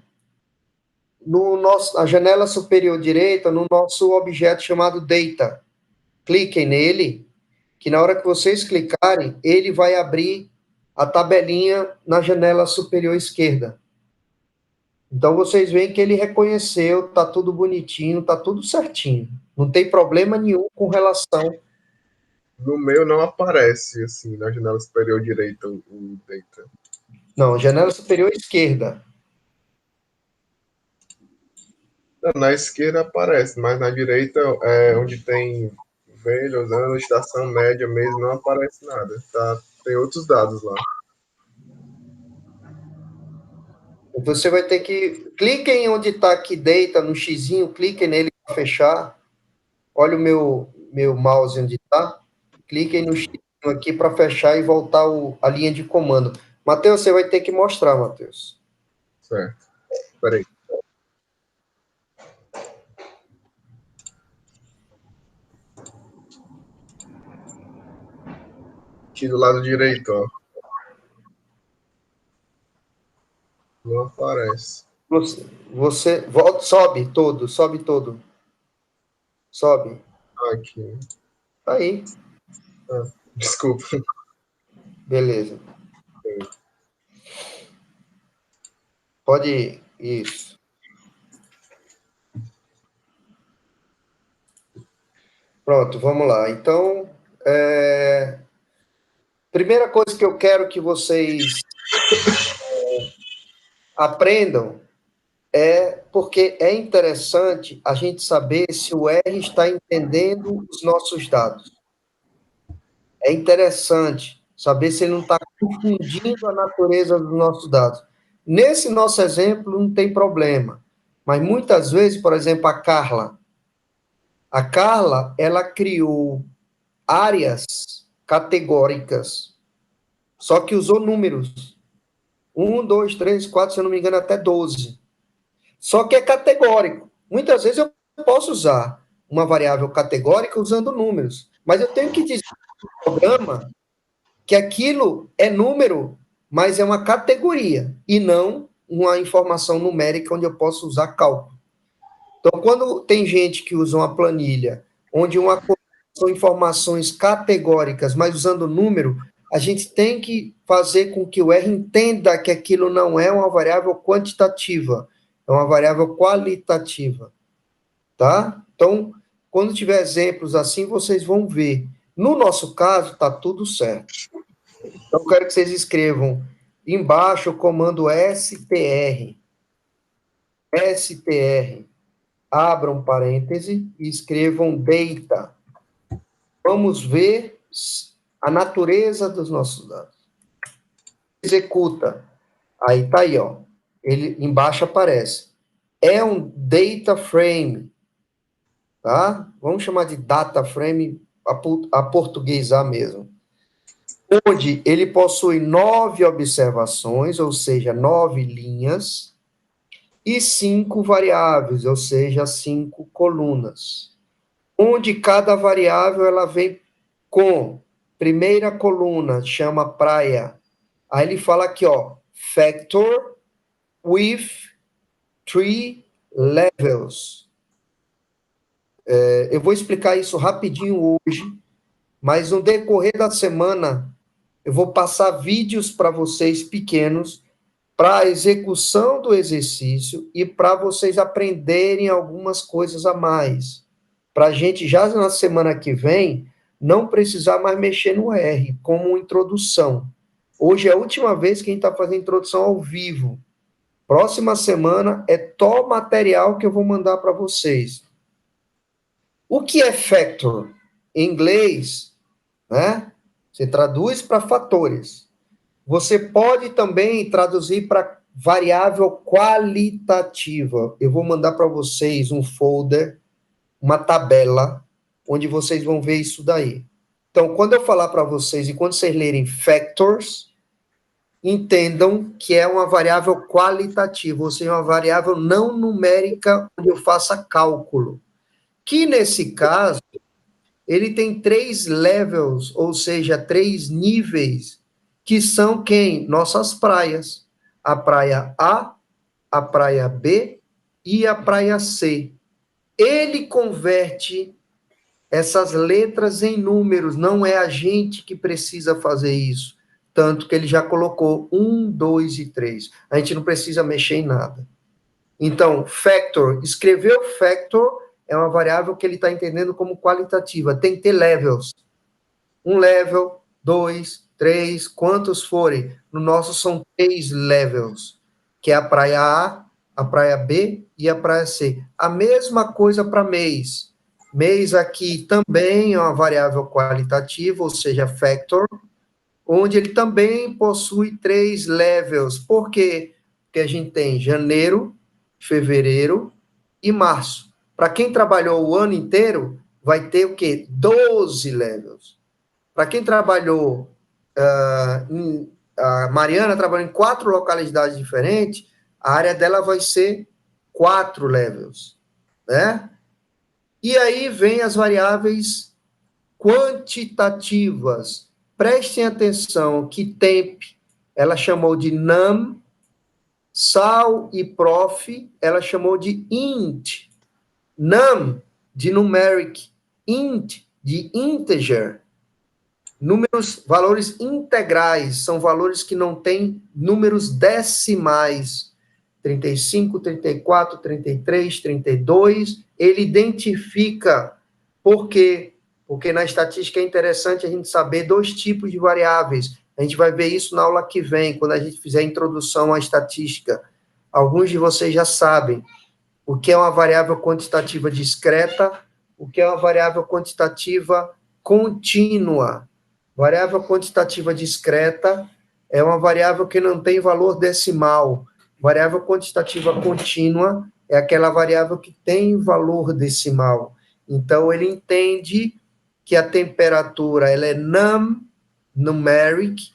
na janela superior direita, no nosso objeto chamado Data. Cliquem nele, que na hora que vocês clicarem, ele vai abrir a tabelinha na janela superior esquerda. Então vocês veem que ele reconheceu, tá tudo bonitinho, tá tudo certinho. Não tem problema nenhum com relação. No meu não aparece, assim, na janela superior direita, o data. Não, janela superior esquerda. Na esquerda aparece, mas na direita, é onde tem velhos, anos, estação média mesmo, não aparece nada. Tá? Tem outros dados lá. Você vai ter que. Cliquem onde está aqui Data, no xizinho, cliquem nele para fechar. Olha o meu mouse onde está. Cliquem no xizinho aqui para fechar e voltar a linha de comando. Matheus, você vai ter que mostrar, Matheus. Certo. Espera aí. Aqui do lado direito, ó. Não aparece. Você volta, sobe todo, sobe todo. Sobe. Aqui. Aí, Desculpa. beleza. Pode ir. Isso. Pronto, vamos lá. Então, primeira coisa que eu quero que vocês aprendam porque é interessante a gente saber se o R está entendendo os nossos dados. É interessante saber se ele não está confundindo a natureza dos nossos dados. Nesse nosso exemplo, não tem problema. Mas muitas vezes, por exemplo, a Carla, ela criou áreas categóricas, só que usou números. 1, 2, 3, 4, se eu não me engano, até 12. Só que é categórico. Muitas vezes eu posso usar uma variável categórica usando números, mas eu tenho que dizer no programa que aquilo é número, mas é uma categoria, e não uma informação numérica onde eu posso usar cálculo. Então, quando tem gente que usa uma planilha onde são informações categóricas, mas usando número, a gente tem que fazer com que o R entenda que aquilo não é uma variável quantitativa, é uma variável qualitativa, tá? Então, quando tiver exemplos assim, vocês vão ver. No nosso caso, está tudo certo. Então, eu quero que vocês escrevam embaixo o comando str. str. Abram parêntese e escrevam data. Vamos ver a natureza dos nossos dados. Executa. Aí tá aí, ó. Ele embaixo aparece. É um data frame, tá? Vamos chamar de data frame a portuguesar mesmo. Onde ele possui 9 observações, ou seja, 9 linhas, e 5 variáveis, ou seja, 5 colunas. Onde cada variável ela vem com primeira coluna, chama praia. Aí ele fala aqui, ó, factor with 3 levels. Eu vou explicar isso rapidinho hoje, mas no decorrer da semana eu vou passar vídeos para vocês pequenos para a execução do exercício e para vocês aprenderem algumas coisas a mais. Para a gente, já na semana que vem, não precisar mais mexer no R, como introdução. Hoje é a última vez que a gente está fazendo introdução ao vivo. Próxima semana é todo material que eu vou mandar para vocês. O que é factor? Em inglês, né? Você traduz para fatores. Você pode também traduzir para variável qualitativa. Eu vou mandar para vocês um folder, uma tabela, onde vocês vão ver isso daí. Então, quando eu falar para vocês, e quando vocês lerem factors, entendam que é uma variável qualitativa, ou seja, uma variável não numérica, onde eu faça cálculo. Que, nesse caso, ele tem 3 levels, ou seja, 3 níveis, que são quem? Nossas praias. A praia A praia B e a praia C. Ele converte essas letras em números, não é a gente que precisa fazer isso. Tanto que ele já colocou 1, 2 e 3. A gente não precisa mexer em nada. Então, factor, escreveu factor, é uma variável que ele está entendendo como qualitativa. Tem que ter levels. 1 level, 2, 3, quantos forem. No nosso são 3 levels, que é a praia A praia B e a praia C. A mesma coisa para mês. Mês aqui também é uma variável qualitativa, ou seja, factor, onde ele também possui 3 levels. Por quê? Porque a gente tem janeiro, fevereiro e março. Para quem trabalhou o ano inteiro, vai ter o quê? 12 levels. Para quem trabalhou, a Mariana trabalhou em 4 localidades diferentes, a área dela vai ser 4 levels, né? E aí vem as variáveis quantitativas. Prestem atenção que temp, ela chamou de num, sal e prof, ela chamou de int. Num, de numeric, int, de integer. Números, valores integrais, são valores que não têm números decimais. 35, 34, 33, 32, ele identifica. Por quê? Porque na estatística é interessante a gente saber 2 tipos de variáveis. A gente vai ver isso na aula que vem, quando a gente fizer a introdução à estatística. Alguns de vocês já sabem o que é uma variável quantitativa discreta, o que é uma variável quantitativa contínua. Variável quantitativa discreta é uma variável que não tem valor decimal. Variável quantitativa contínua é aquela variável que tem valor decimal. Então, ele entende que a temperatura ela é numeric,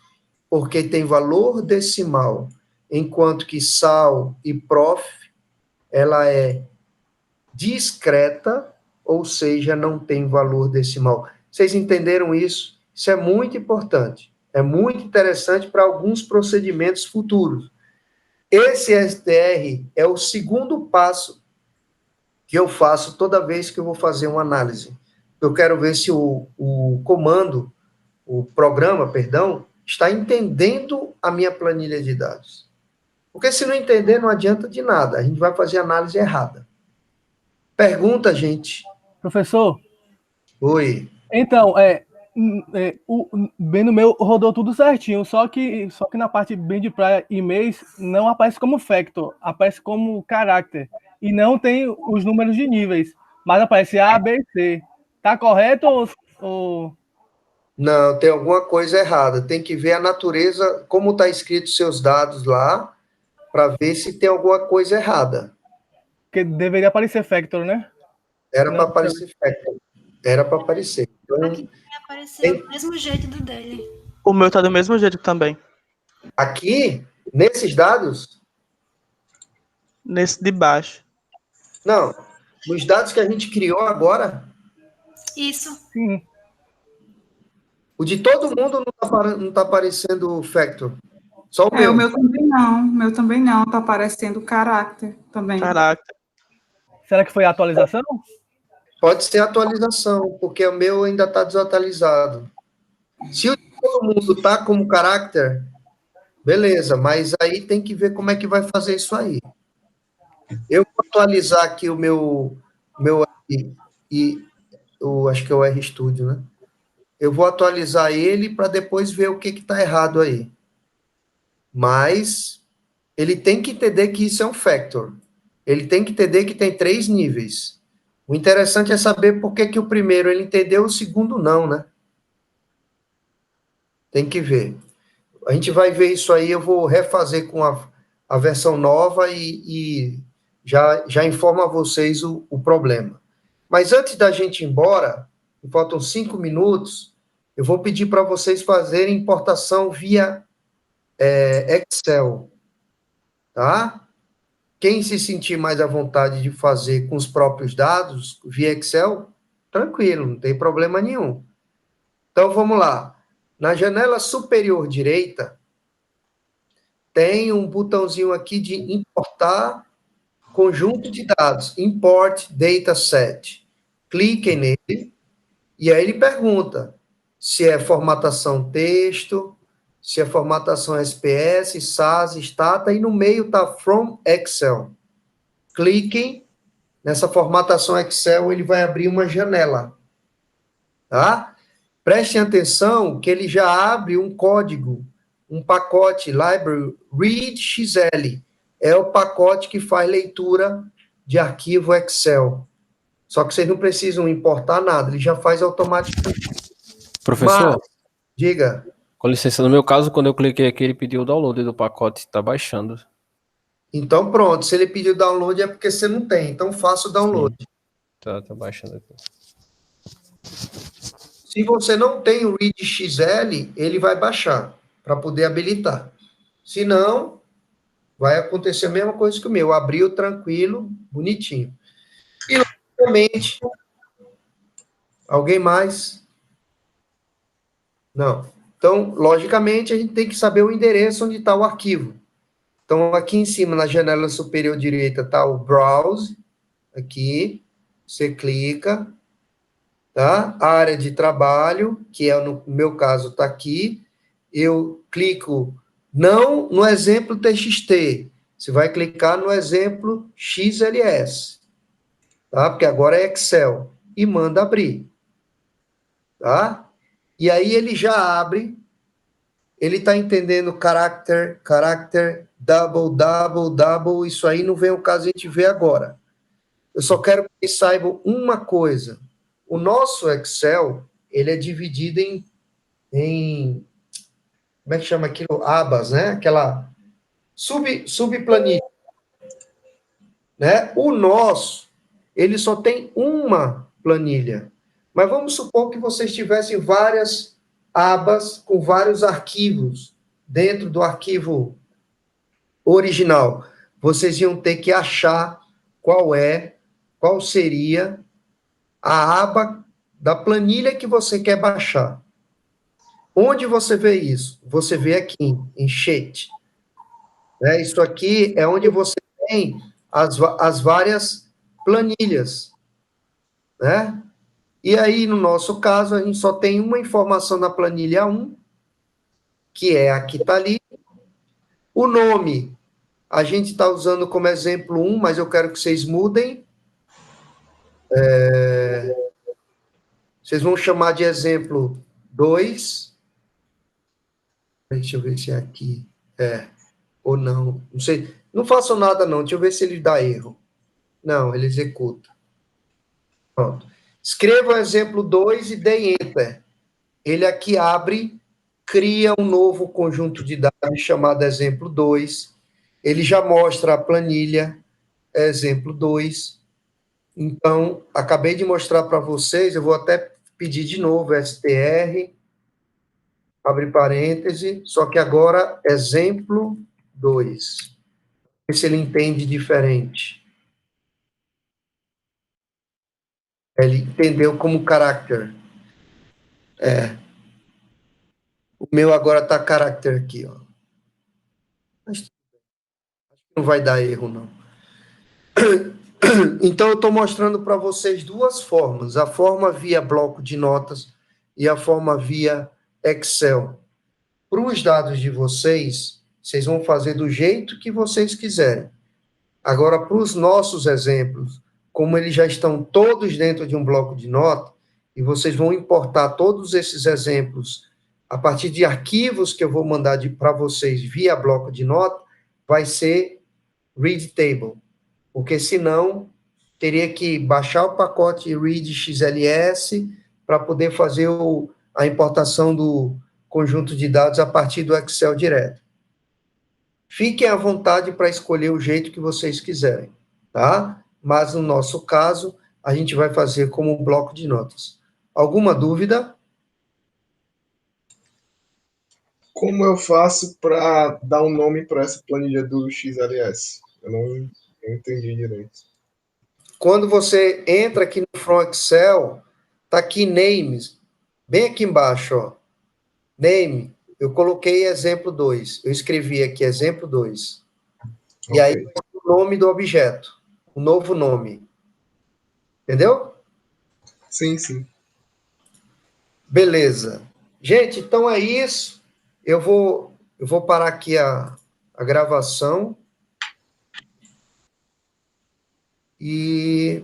porque tem valor decimal, enquanto que sal e prof, ela é discreta, ou seja, não tem valor decimal. Vocês entenderam isso? Isso é muito importante. É muito interessante para alguns procedimentos futuros. Esse STR é o segundo passo que eu faço toda vez que eu vou fazer uma análise. Eu quero ver se o comando, o programa, perdão, está entendendo a minha planilha de dados. Porque se não entender, não adianta de nada. A gente vai fazer análise errada. Pergunta, gente. Professor? Oi. Então, o bem no meu rodou tudo certinho, só que na parte bem de praia e mês não aparece como factor, aparece como caráter. E não tem os números de níveis, mas aparece A, B e C. Tá correto ou... Não, tem alguma coisa errada. Tem que ver a natureza, como está escrito seus dados lá, para ver se tem alguma coisa errada. Porque deveria aparecer factor, né? Era para aparecer factor. Era para aparecer. Então, aqui também apareceu do mesmo jeito do dele. O meu tá do mesmo jeito também. Aqui, nesses dados? Nesse de baixo. Não, nos dados que a gente criou agora, Isso. Sim. o de todo mundo não tá aparecendo factor. Só o meu. O meu também não. O meu também não. Tá aparecendo caráter também. Caraca. Será que foi a atualização? Pode ser atualização, porque o meu ainda está desatualizado. Se o de todo mundo tá como caráter, beleza, mas aí tem que ver como é que vai fazer isso aí. Eu vou atualizar aqui o meu acho que é o RStudio, né? Eu vou atualizar ele para depois ver o que está errado aí. Mas ele tem que entender que isso é um factor. Ele tem que entender que tem 3 níveis. O interessante é saber por que o primeiro ele entendeu, o segundo não, né? Tem que ver. A gente vai ver isso aí, eu vou refazer com a versão nova e já informo a vocês o problema. Mas antes da gente ir embora, faltam 5 minutos, eu vou pedir para vocês fazerem importação via Excel, tá? Quem se sentir mais à vontade de fazer com os próprios dados via Excel, tranquilo, não tem problema nenhum. Então, vamos lá. Na janela superior direita, tem um botãozinho aqui de importar conjunto de dados, Import Dataset. Cliquem nele, e aí ele pergunta se é formatação texto, se é formatação SPS, SAS, Stata, e no meio está From Excel. Cliquem nessa formatação Excel, ele vai abrir uma janela, tá? Prestem atenção que ele já abre um código, um pacote library readxl. É o pacote que faz leitura de arquivo Excel. Só que vocês não precisam importar nada, ele já faz automaticamente. Professor, Mas, diga. com licença, no meu caso, quando eu cliquei aqui, ele pediu o download do pacote, está baixando. Então, pronto, se ele pediu download é porque você não tem, então faça o download. Tá baixando aqui. Se você não tem o readxl, ele vai baixar, para poder habilitar. Se não, vai acontecer a mesma coisa que o meu, abriu tranquilo, bonitinho. E, logicamente, alguém mais? Não. Então, logicamente, a gente tem que saber o endereço onde está o arquivo. Então, aqui em cima, na janela superior direita, está o Browse, aqui, você clica, tá? A área de trabalho, que é, no meu caso, está aqui, eu clico não no exemplo TXT, você vai clicar no exemplo XLS, tá? Porque agora é Excel, e manda abrir, tá? E aí ele já abre, ele está entendendo caráter, double, isso aí não vem o caso de a gente ver agora. Eu só quero que vocês saibam uma coisa, o nosso Excel, ele é dividido em como é que chama aquilo? Abas, né? Aquela subplanilha, né? O nosso, ele só tem uma planilha. Mas vamos supor que vocês tivessem várias abas com vários arquivos dentro do arquivo original. Vocês iam ter que achar qual seria a aba da planilha que você quer baixar. Onde você vê isso? Você vê aqui em Sheet. Isso aqui é onde você tem as várias planilhas, né? E aí, no nosso caso, a gente só tem uma informação na planilha 1, que é a que está ali. O nome, a gente está usando como exemplo 1, mas eu quero que vocês mudem. Vocês vão chamar de exemplo 2. Deixa eu ver se é aqui. Ou não. Não sei. Não façam nada, não. Deixa eu ver se ele dá erro. Não, ele executa. Pronto. Escreva o exemplo 2 e dê Enter. Ele aqui abre, cria um novo conjunto de dados chamado exemplo 2. Ele já mostra a planilha exemplo 2. Então, acabei de mostrar para vocês, eu vou até pedir de novo str, abre parêntese, só que agora exemplo 2. Ver se ele entende diferente. Ele entendeu como character. O meu agora está character aqui, ó. Mas não vai dar erro, não. Então, eu estou mostrando para vocês duas formas. A forma via bloco de notas e a forma via Excel. Para os dados de vocês, vocês vão fazer do jeito que vocês quiserem. Agora, para os nossos exemplos, como eles já estão todos dentro de um bloco de nota, e vocês vão importar todos esses exemplos a partir de arquivos que eu vou mandar para vocês via bloco de nota, vai ser read table, porque senão teria que baixar o pacote read XLS para poder fazer a importação conjunto de dados a partir do Excel direto. Fiquem à vontade para escolher o jeito que vocês quiserem, tá? Mas no nosso caso, a gente vai fazer como um bloco de notas. Alguma dúvida? Como eu faço para dar um nome para essa planilha do XLS? Eu não entendi direito. Quando você entra aqui no From Excel, tá aqui Names, bem aqui embaixo, ó. Name, eu coloquei exemplo 2. Eu escrevi aqui exemplo 2. E aí, o nome do objeto, o novo nome. Entendeu? Sim, sim. Beleza. Gente, então é isso. Eu vou parar aqui a gravação. E